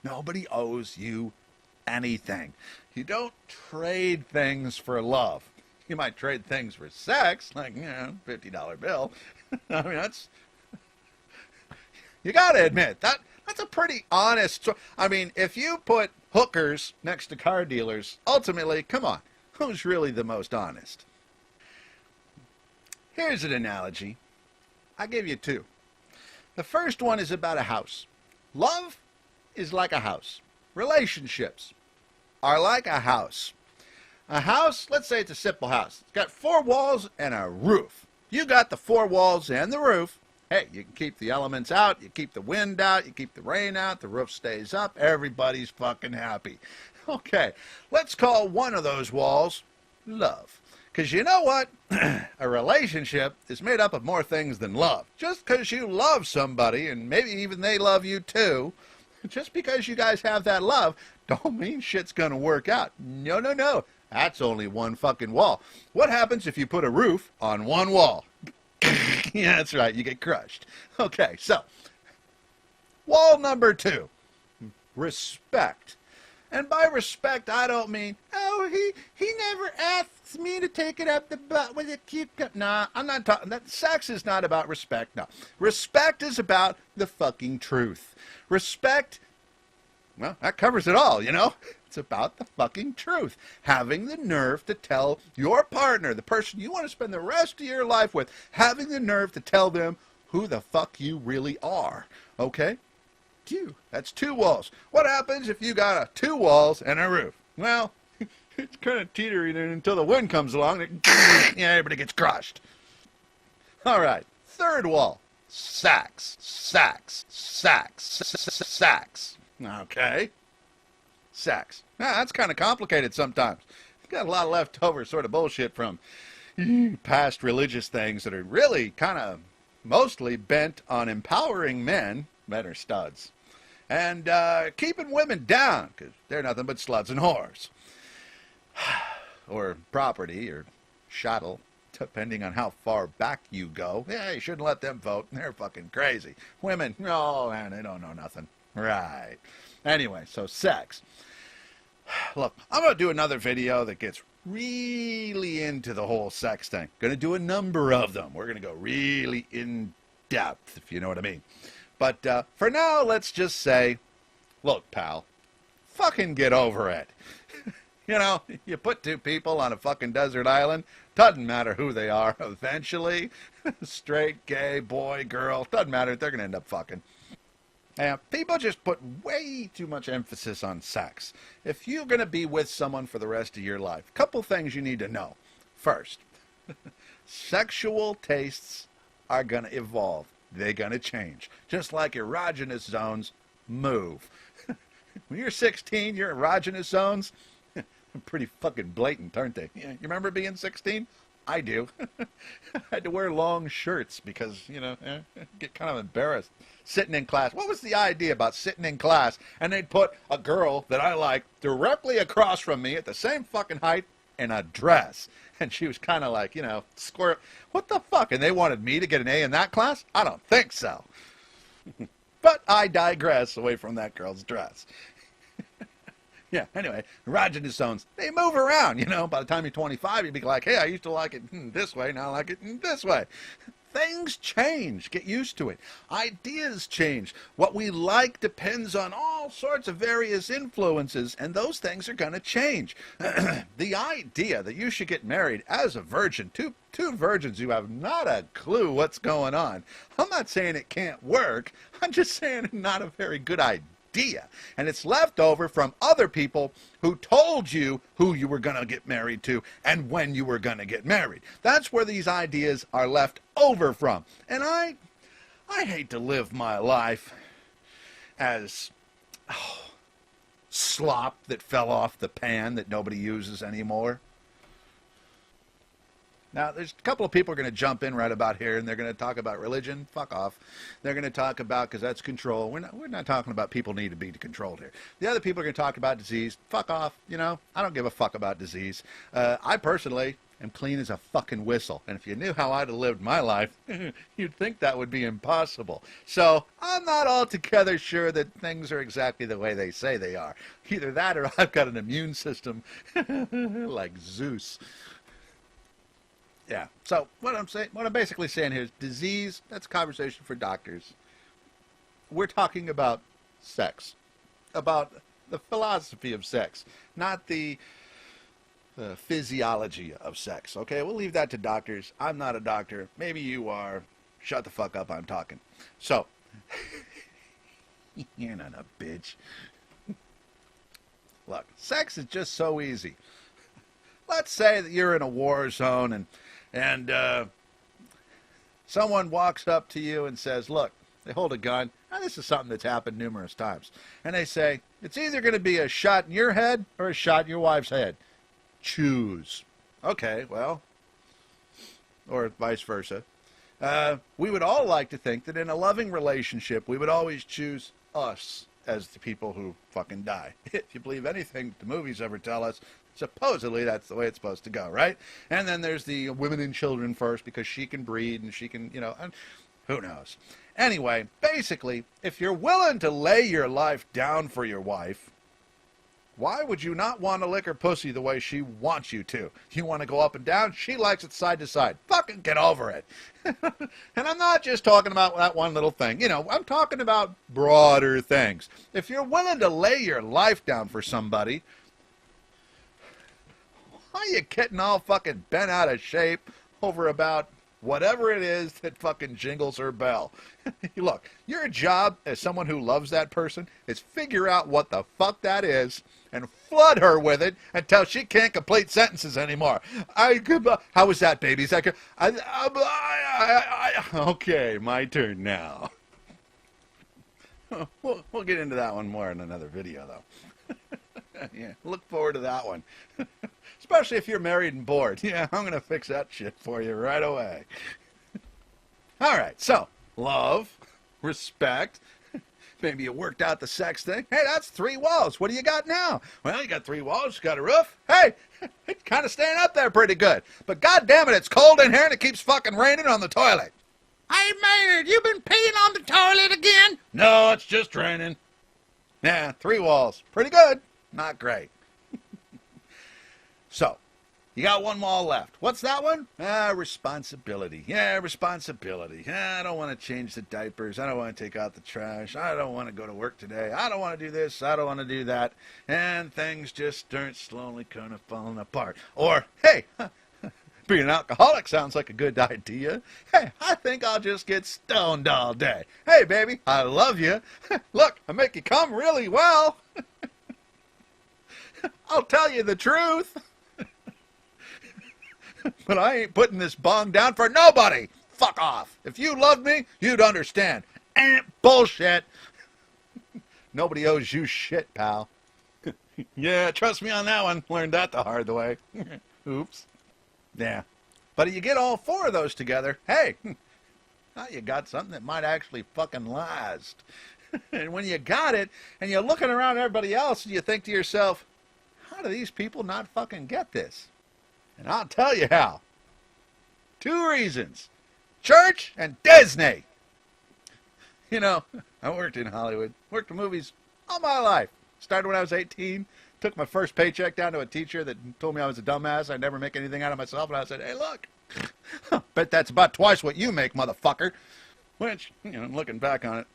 Nobody owes you anything. You don't trade things for love. You might trade things for sex, like, $50 bill. I mean, you got to admit, that's a pretty honest. I mean, if you put hookers next to car dealers, ultimately, come on, who's really the most honest? Here's an analogy. I give you two. The first one is about a house. Love is like a house. Relationships are like a house. A house, let's say it's a simple house. It's got 4 walls and a roof. You got the 4 walls and the roof. Hey, you can keep the elements out, you keep the wind out, you keep the rain out, the roof stays up, everybody's fucking happy. Okay, let's call one of those walls love. Because you know what? A relationship is made up of more things than love. Just because you love somebody, and maybe even they love you too, just because you guys have that love, don't mean shit's going to work out. No, no, no. That's only one fucking wall. What happens if you put a roof on one wall? Yeah, that's right. You get crushed. Okay, so wall number 2, respect. And by respect, I don't mean, oh, he never asks me to take it up the butt with a cucumber. Nah, I'm not talking. That sex is not about respect. No, respect is about the fucking truth. Respect, well, that covers it all, you know. It's about the fucking truth. Having the nerve to tell your partner, the person you want to spend the rest of your life with, having the nerve to tell them who the fuck you really are. Okay? That's 2 walls. What happens if you got 2 walls and a roof? Well, it's kind of teetering until the wind comes along and everybody gets crushed. All right, 3rd wall. Sex. Okay. Sex. Now, that's kind of complicated sometimes. Got a lot of leftover sort of bullshit from past religious things that are really kind of mostly bent on empowering men are studs, and keeping women down, because they're nothing but sluts and whores. Or property, or chattel, depending on how far back you go. Yeah, you shouldn't let them vote. They're fucking crazy. Women, oh man, they don't know nothing. Right. Anyway, so sex. Look, I'm going to do another video that gets really into the whole sex thing. Going to do a number of them. We're going to go really in depth, if you know what I mean. But for now, let's just say, look, pal, fucking get over it. You know, you put 2 people on a fucking desert island, doesn't matter who they are, eventually, straight, gay, boy, girl, doesn't matter, they're going to end up fucking. And people just put way too much emphasis on sex. If you're going to be with someone for the rest of your life, a couple things you need to know. First, sexual tastes are going to evolve. They're going to change. Just like erogenous zones move. When you're 16, your erogenous zones, pretty fucking blatant, aren't they? You remember being 16? I do. I had to wear long shirts because, get kind of embarrassed sitting in class. What was the idea about sitting in class and they'd put a girl that I like directly across from me at the same fucking height in a dress? And she was kind of like, square. What the fuck? And they wanted me to get an A in that class? I don't think so. But I digress away from that girl's dress. Yeah, anyway, erogenous zones, they move around, By the time you're 25, you'd be like, hey, I used to like it this way, now I like it this way. Things change. Get used to it. Ideas change. What we like depends on all sorts of various influences, and those things are going to change. The idea that you should get married as a virgin, two virgins who have not a clue what's going on, I'm not saying it can't work. I'm just saying it's not a very good idea. And it's left over from other people who told you who you were going to get married to and when you were going to get married. That's where these ideas are left over from. And I hate to live my life as slop that fell off the pan that nobody uses anymore. Now, there's a couple of people are going to jump in right about here, and they're going to talk about religion. Fuck off. They're going to talk about, because that's control. We're not talking about people need to be controlled here. The other people are going to talk about disease. Fuck off. I don't give a fuck about disease. I personally am clean as a fucking whistle. And if you knew how I'd have lived my life, you'd think that would be impossible. So I'm not altogether sure that things are exactly the way they say they are. Either that or I've got an immune system like Zeus. Yeah. So what I'm basically saying here is disease, that's a conversation for doctors. We're talking about sex, about the philosophy of sex, not the physiology of sex. Okay, we'll leave that to doctors. I'm not a doctor. Maybe you are. Shut the fuck up. I'm talking. So, you're not a bitch. Look, sex is just so easy. Let's say that you're in a war zone and someone walks up to you and says, look, they hold a gun. Now, this is something that's happened numerous times. And they say, it's either going to be a shot in your head or a shot in your wife's head. Choose. Okay, well, or vice versa. We would all like to think that in a loving relationship, we would always choose us as the people who fucking die. If you believe anything the movies ever tell us, supposedly that's the way it's supposed to go, right? And then there's the women and children first because she can breed and she can, and who knows. Anyway, basically, if you're willing to lay your life down for your wife, why would you not want to lick her pussy the way she wants you to? You want to go up and down? She likes it side to side. Fucking get over it. And I'm not just talking about that one little thing. I'm talking about broader things. If you're willing to lay your life down for somebody, why are you getting all fucking bent out of shape over about whatever it is that fucking jingles her bell? Look, your job as someone who loves that person is figure out what the fuck that is and flood her with it until she can't complete sentences anymore. How was that, baby? Is that good? Okay, my turn now. We'll get into that one more in another video, though. Yeah, look forward to that one. Especially if you're married and bored. Yeah, I'm going to fix that shit for you right away. All right, so love, respect. Maybe you worked out the sex thing. Hey, that's 3 walls. What do you got now? Well, you got 3 walls, you got a roof. Hey, it's kind of staying up there pretty good. But goddamn it, it's cold in here and it keeps fucking raining on the toilet. Hey, Maynard, you been peeing on the toilet again? No, it's just raining. Yeah, 3 walls. Pretty good. Not great. So, you got 1 wall left. What's that one? Responsibility. Yeah, responsibility. I don't want to change the diapers. I don't want to take out the trash. I don't want to go to work today. I don't want to do this. I don't want to do that. And things just start slowly kind of falling apart. Or, hey, being an alcoholic sounds like a good idea. Hey, I think I'll just get stoned all day. Hey, baby, I love you. Look, I make you come really well. I'll tell you the truth. But I ain't putting this bong down for nobody. Fuck off. If you loved me, you'd understand. Bullshit. Nobody owes you shit, pal. Yeah, trust me on that one. Learned that the hard way. Oops. Yeah. But if you get all 4 of those together, hey, now you got something that might actually fucking last. And when you got it, and you're looking around at everybody else, and you think to yourself, how do these people not fucking get this? And I'll tell you how. 2 reasons. Church and Disney. I worked in Hollywood. Worked in movies all my life. Started when I was 18. Took my first paycheck down to a teacher that told me I was a dumbass. I'd never make anything out of myself. And I said, hey, look. Bet that's about twice what you make, motherfucker. Which, looking back on it,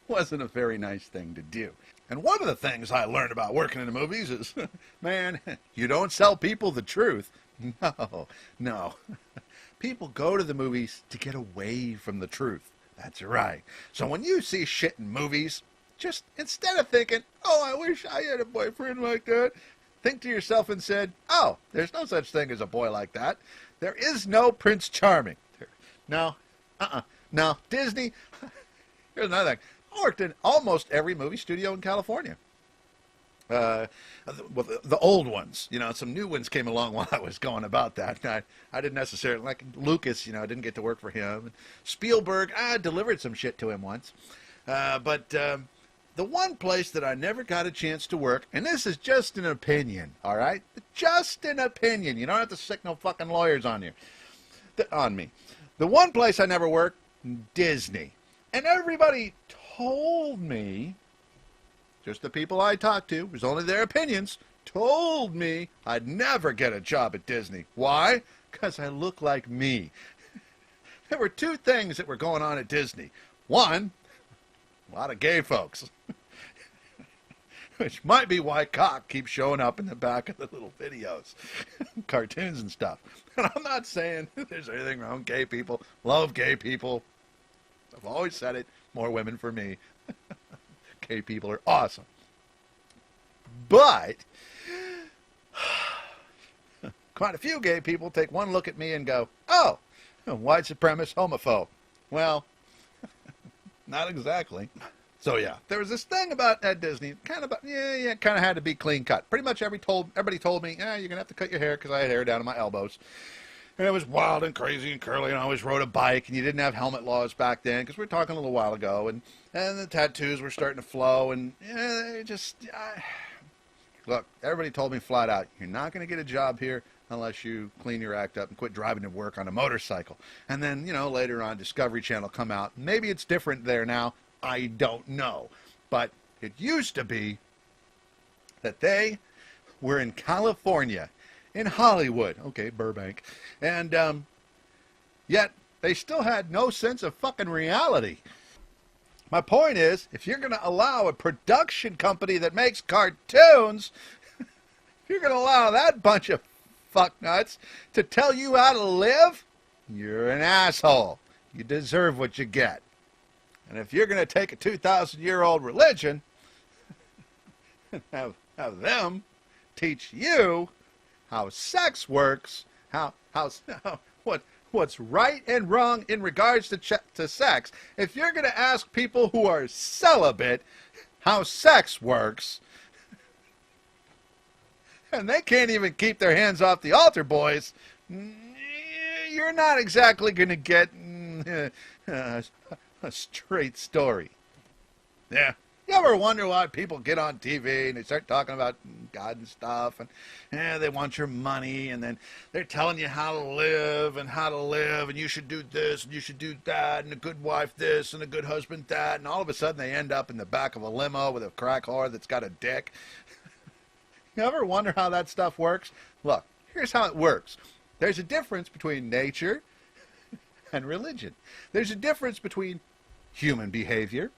wasn't a very nice thing to do. And one of the things I learned about working in the movies is, man, you don't sell people the truth. No. People go to the movies to get away from the truth. That's right. So when you see shit in movies, just instead of thinking, oh, I wish I had a boyfriend like that, think to yourself and said, oh, there's no such thing as a boy like that. There is no Prince Charming. No. No. Disney. Here's another thing. I worked in almost every movie studio in California. The old ones, some new ones came along while I was going about that. I didn't necessarily, like Lucas, I didn't get to work for him. Spielberg, I delivered some shit to him once. But the the one place that I never got a chance to work, and this is just an opinion, all right? Just an opinion. You don't have to stick no fucking lawyers on you, on me. The one place I never worked, Disney. And everybody told me, just the people I talked to, it was only their opinions, told me I'd never get a job at Disney. Why? Because I look like me. There were two things that were going on at Disney. One, a lot of gay folks. Which might be why cock keeps showing up in the back of the little videos, cartoons and stuff. And I'm not saying there's anything wrong with gay people. Love gay people. I've always said it. More women for me. Gay people are awesome. But quite a few gay people take one look at me and go, oh, white supremacist homophobe. Well, not exactly. So yeah, there was this thing about at Disney, kind of had to be clean cut. Pretty much everybody told me, you're gonna have to cut your hair because I had hair down to my elbows, and it was wild and crazy and curly, and I always rode a bike, and you didn't have helmet laws back then because we were talking a little while ago, and the tattoos were starting to flow, and look, everybody told me flat out, you're not gonna get a job here unless you clean your act up and quit driving to work on a motorcycle. And then, later on, Discovery Channel come out. Maybe it's different there now. I don't know. But it used to be that they were in California, in Hollywood. Okay, Burbank. And yet, they still had no sense of fucking reality. My point is, if you're going to allow a production company that makes cartoons, if you're going to allow that bunch of fucknuts to tell you how to live, you're an asshole. You deserve what you get. And if you're going to take a 2,000-year-old religion and have them teach you how sex works, what's right and wrong in regards to sex, if you're going to ask people who are celibate how sex works, and they can't even keep their hands off the altar boys, you're not exactly going to get a straight story. Yeah. You ever wonder why people get on TV and they start talking about God and stuff, and they want your money, and then they're telling you how to live, and you should do this, and you should do that, and a good wife this, and a good husband that, and all of a sudden they end up in the back of a limo with a crack whore that's got a dick. You ever wonder how that stuff works? Look, here's how it works. There's a difference between nature and religion. There's a difference between human behavior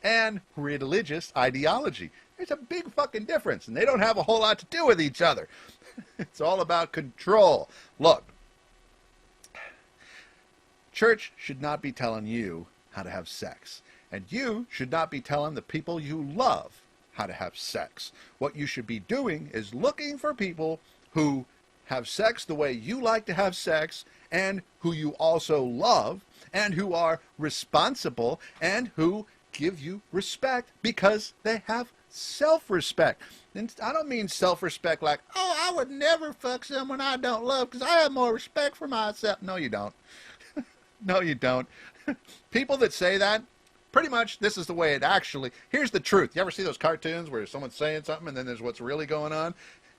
and religious ideology. There's a big fucking difference, and they don't have a whole lot to do with each other. It's all about control. Look, church should not be telling you how to have sex, and you should not be telling the people you love how to have sex. What you should be doing is looking for people who have sex the way you like to have sex, and who you also love, and who are responsible, and who give you respect because they have self-respect. And I don't mean self-respect like, oh, I would never fuck someone I don't love because I have more respect for myself. No, you don't. No, you don't. People that say that, pretty much this is the way it actually, here's the truth. You ever see those cartoons where someone's saying something and then there's what's really going on?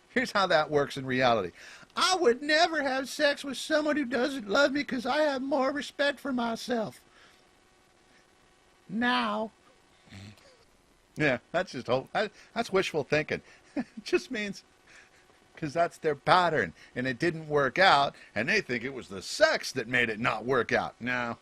Here's how that works in reality. I would never have sex with someone who doesn't love me because I have more respect for myself. Now. Yeah, that's just that's wishful thinking. It just means because that's their pattern and it didn't work out and they think it was the sex that made it not work out. No.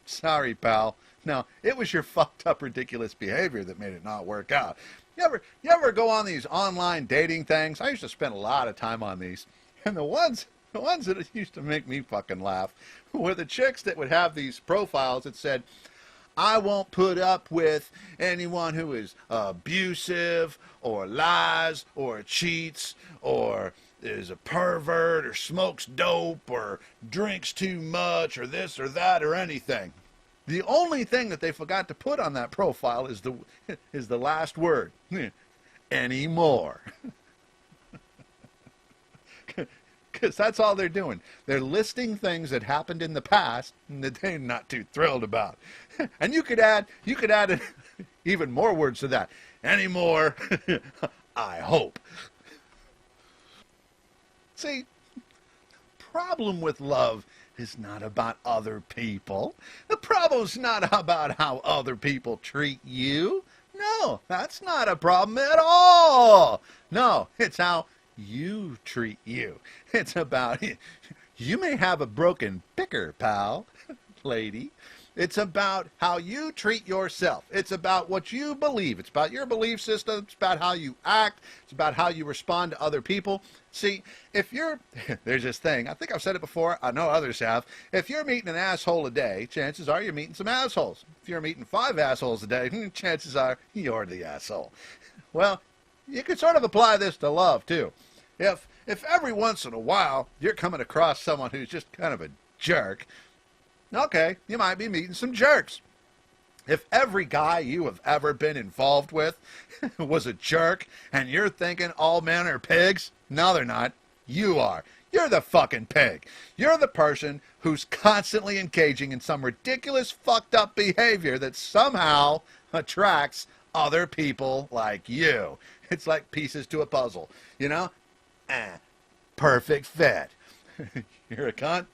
Sorry, pal. No, it was your fucked up ridiculous behavior that made it not work out. You ever go on these online dating things? I used to spend a lot of time on these. And the ones that used to make me fucking laugh were the chicks that would have these profiles that said, I won't put up with anyone who is abusive or lies or cheats or is a pervert or smokes dope or drinks too much or this or that or anything. The only thing that they forgot to put on that profile is the last word, anymore. Because that's all they're doing. They're listing things that happened in the past and that they're not too thrilled about. And you could add even more words to that. Any more? I hope. See, problem with love is not about other people. The problem's not about how other people treat you. No, that's not a problem at all. No, it's how you treat you. It's about, you may have a broken picker, pal, lady. It's about how you treat yourself. It's about what you believe. It's about your belief system. It's about how you act. It's about how you respond to other people. See, if you're, there's this thing, I think I've said it before, I know others have. If you're meeting an asshole a day, chances are you're meeting some assholes. If you're meeting 5 assholes a day, chances are you're the asshole. Well, you can sort of apply this to love, too. If every once in a while you're coming across someone who's just kind of a jerk, okay, you might be meeting some jerks. If every guy you have ever been involved with was a jerk and you're thinking all men are pigs, no, they're not. You are. You're the fucking pig. You're the person who's constantly engaging in some ridiculous fucked up behavior that somehow attracts other people like you. It's like pieces to a puzzle, you know? Perfect fit. You're a cunt.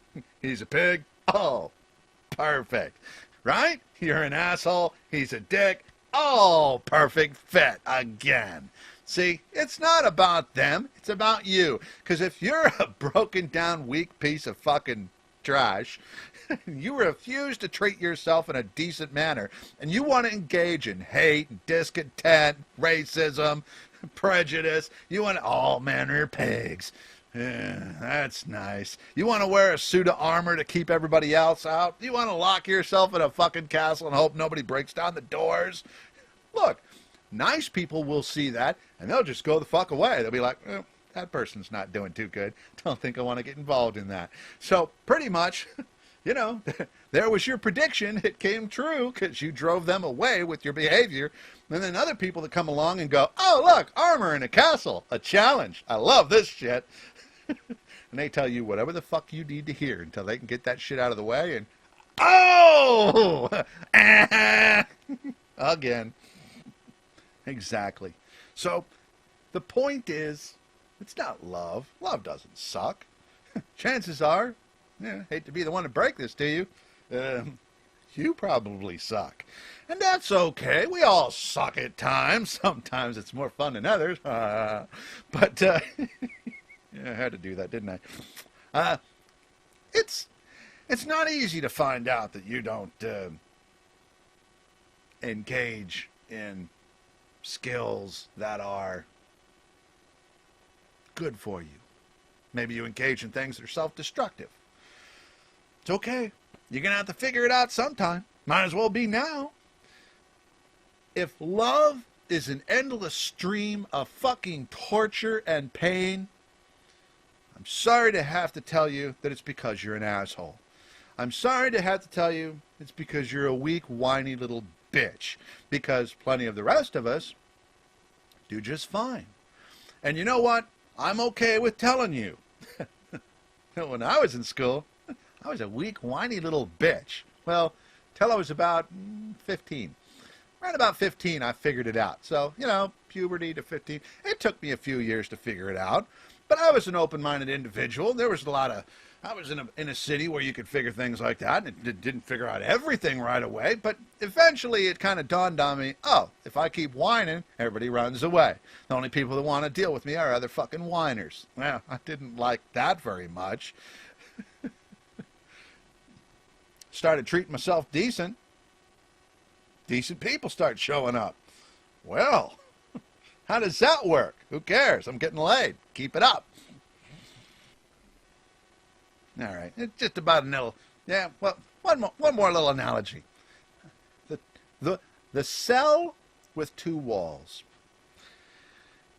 He's a pig. Oh, perfect. Right? You're an asshole. He's a dick. Oh, perfect fit again. See, it's not about them. It's about you. Because if you're a broken down, weak piece of fucking trash, you refuse to treat yourself in a decent manner, and you want to engage in hate, discontent, racism, prejudice. You want all men are pigs. Yeah, that's nice. You want to wear a suit of armor to keep everybody else out? You want to lock yourself in a fucking castle and hope nobody breaks down the doors? Look, nice people will see that, and they'll just go the fuck away. They'll be like, that person's not doing too good. Don't think I want to get involved in that. So pretty much, you know, there was your prediction. It came true because you drove them away with your behavior. And then other people that come along and go, oh, look, armor in a castle, a challenge. I love this shit. And they tell you whatever the fuck you need to hear until they can get that shit out of the way. And, oh, again. Exactly. So the point is, it's not love. Love doesn't suck. Chances are, hate to be the one to break this to you, you probably suck. And that's okay. We all suck at times. Sometimes it's more fun than others. But yeah, I had to do that, didn't I? It's not easy to find out that you don't engage in skills that are good for you. Maybe you engage in things that are self-destructive. It's okay. You're going to have to figure it out sometime. Might as well be now. If love is an endless stream of fucking torture and pain, I'm sorry to have to tell you that it's because you're an asshole. I'm sorry to have to tell you it's because you're a weak, whiny little bitch. Because plenty of the rest of us do just fine. And you know what? I'm okay with telling you. When I was in school, I was a weak, whiny little bitch. Well, till I was about 15. Right about 15, I figured it out. So, you know, puberty to 15. It took me a few years to figure it out. But I was an open-minded individual. There was a lot of... I was in a city where you could figure things like that, and it didn't figure out everything right away, but eventually it kind of dawned on me, oh, if I keep whining, everybody runs away. The only people that want to deal with me are other fucking whiners. Well, I didn't like that very much. Started treating myself decent. Decent people start showing up. Well, how does that work? Who cares? I'm getting laid. Keep it up. All right, it's just about a little, yeah, well, one more little analogy. The cell with 2 walls.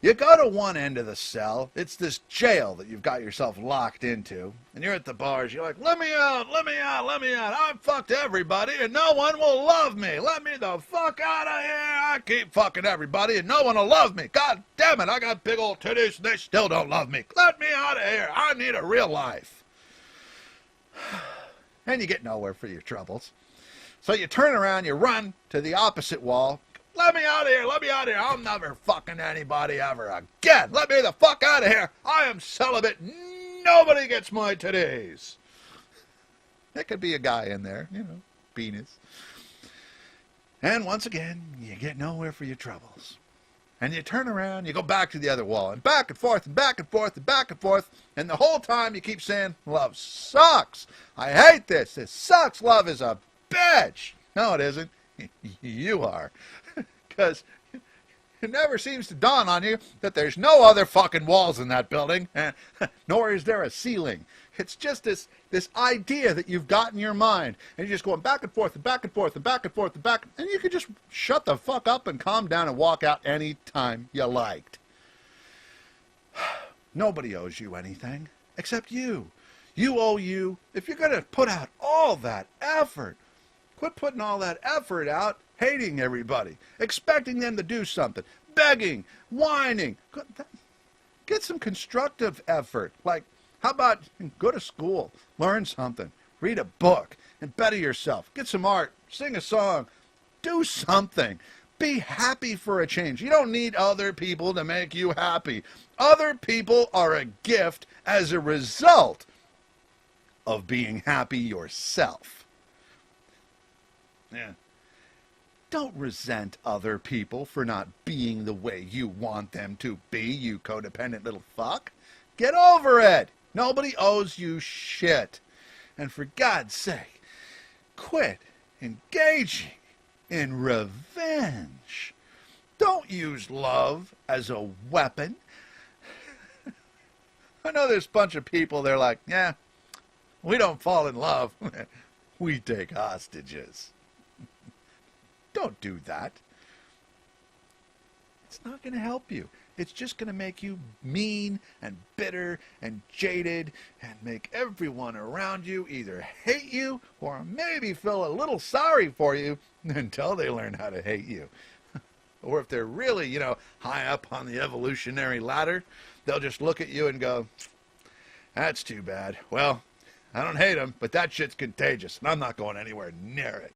You go to one end of the cell, it's this jail that you've got yourself locked into, and you're at the bars, you're like, let me out, let me out, let me out, I've fucked everybody and no one will love me, let me the fuck out of here, I keep fucking everybody and no one will love me, god damn it, I got big old titties and they still don't love me, let me out of here, I need a real life. And you get nowhere for your troubles. So you turn around, you run to the opposite wall. Let me out of here. Let me out of here. I'm never fucking anybody ever again. Let me the fuck out of here. I am celibate. Nobody gets my today's. There could be a guy in there, penis. And once again, you get nowhere for your troubles. And you turn around, you go back to the other wall, and back and forth, and back and forth, and back and forth, and the whole time you keep saying, love sucks. I hate this. This sucks. Love is a bitch. No, it isn't. You are. Because it never seems to dawn on you that there's no other fucking walls in that building, nor is there a ceiling. It's just this idea that you've got in your mind, and you're just going back and forth and back and forth and back and forth and back, and you could just shut the fuck up and calm down and walk out any time you liked. Nobody owes you anything except you. You owe you. If you're going to put out all that effort, quit putting all that effort out hating everybody, expecting them to do something, begging, whining. Get some constructive effort. Like, how about go to school, learn something, read a book, and better yourself. Get some art, sing a song, do something. Be happy for a change. You don't need other people to make you happy. Other people are a gift as a result of being happy yourself. Yeah. Don't resent other people for not being the way you want them to be, you codependent little fuck. Get over it. Nobody owes you shit. And for God's sake, quit engaging in revenge. Don't use love as a weapon. I know there's a bunch of people, they're like, yeah, we don't fall in love. We take hostages. Don't do that. It's not going to help you. It's just going to make you mean and bitter and jaded and make everyone around you either hate you or maybe feel a little sorry for you until they learn how to hate you. Or if they're really, high up on the evolutionary ladder, they'll just look at you and go, that's too bad. Well, I don't hate them, but that shit's contagious, and I'm not going anywhere near it.